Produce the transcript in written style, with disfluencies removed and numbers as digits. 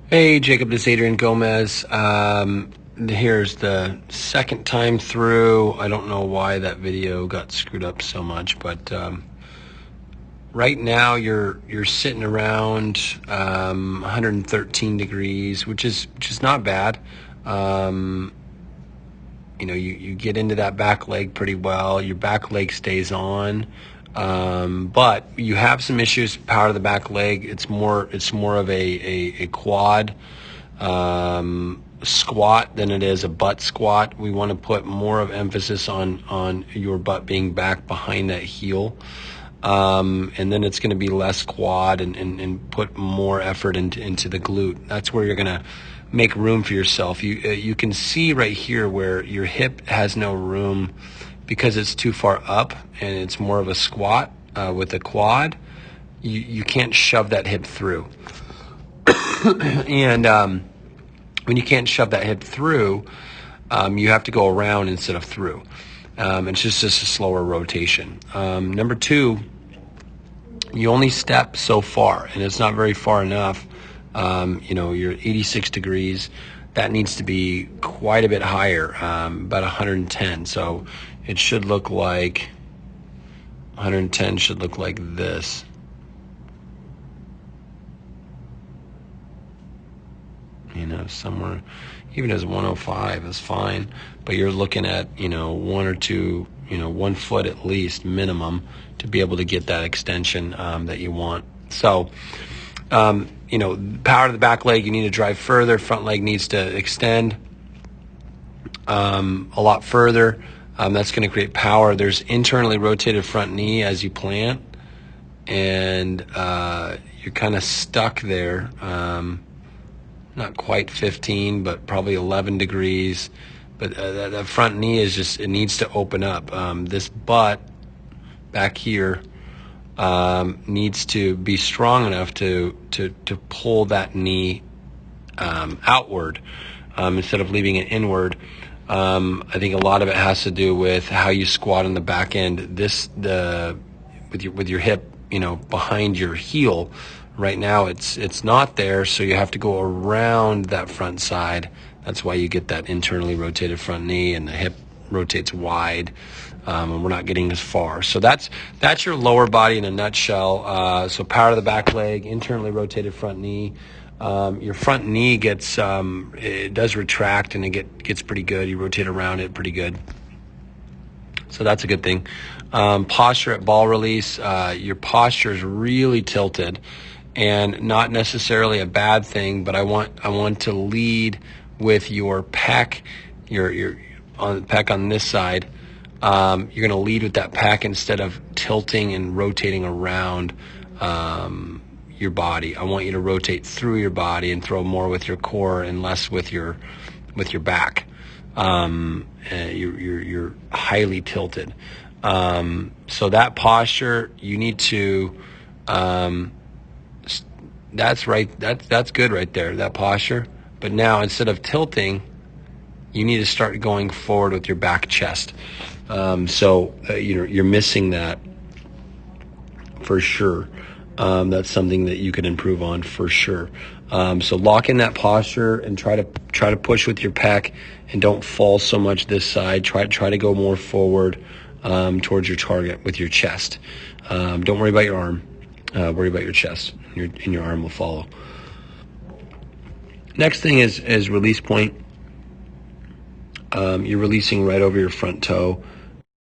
Hey, Jacob, this is Adrian Gomez. Here's the second time through. I don't know why that video got screwed up so much, but right now you're sitting around 113 degrees, which is not bad. Um, you get into that back leg pretty well. Your back leg stays on. But you have some issues with power of the back leg. It's more of a quad squat than it is a butt squat. We want to put more of emphasis on your butt being back behind that heel. And then it's going to be less quad and put more effort into the glute. That's where you're going to make room for yourself. You can see right here where your hip has no room because it's too far up and it's more of a squat with a quad. You can't shove that hip through. And when you can't shove that hip through, you have to go around instead of through. It's just a slower rotation. Number two, you only step so far, and it's not very far enough. You're 86 degrees. That needs to be quite a bit higher, about 110. So it should look like 110 should look like this. Somewhere, even as 105 is fine, but you're looking at, one or two, 1 foot at least minimum to be able to get that extension that you want. So, power to the back leg, you need to drive further. Front leg needs to extend a lot further. That's going to create power. There's internally rotated front knee as you plant, and you're kind of stuck there. Not quite 15, but probably 11 degrees. But that front knee it needs to open up. This butt back here needs to be strong enough to pull that knee outward instead of leaving it inward. I think a lot of it has to do with how you squat on the back end. With your hip, behind your heel. Right now it's not there, so you have to go around that front side. That's why you get that internally rotated front knee, and the hip rotates wide, and we're not getting as far. So that's your lower body in a nutshell. So power to the back leg, internally rotated front knee. Your front knee it does retract, and it gets pretty good. You rotate around it pretty good. So that's a good thing. Posture at ball release. Your posture is really tilted, and not necessarily a bad thing, but I want to lead with your pec, your on the pec on this side. You're going to lead with that pec instead of tilting and rotating around your body. I want you to rotate through your body and throw more with your core and less with your back. You're highly tilted. So that posture, you need to. That's right. That's good right there. That posture. But now instead of tilting, you need to start going forward with your back chest. You're missing that for sure. That's something that you can improve on for sure. So lock in that posture and try to push with your pec, and don't fall so much this side. Try to go more forward towards your target with your chest. Don't worry about your arm. Worry about your chest. Your arm will follow. Next thing is release point. You're releasing right over your front toe.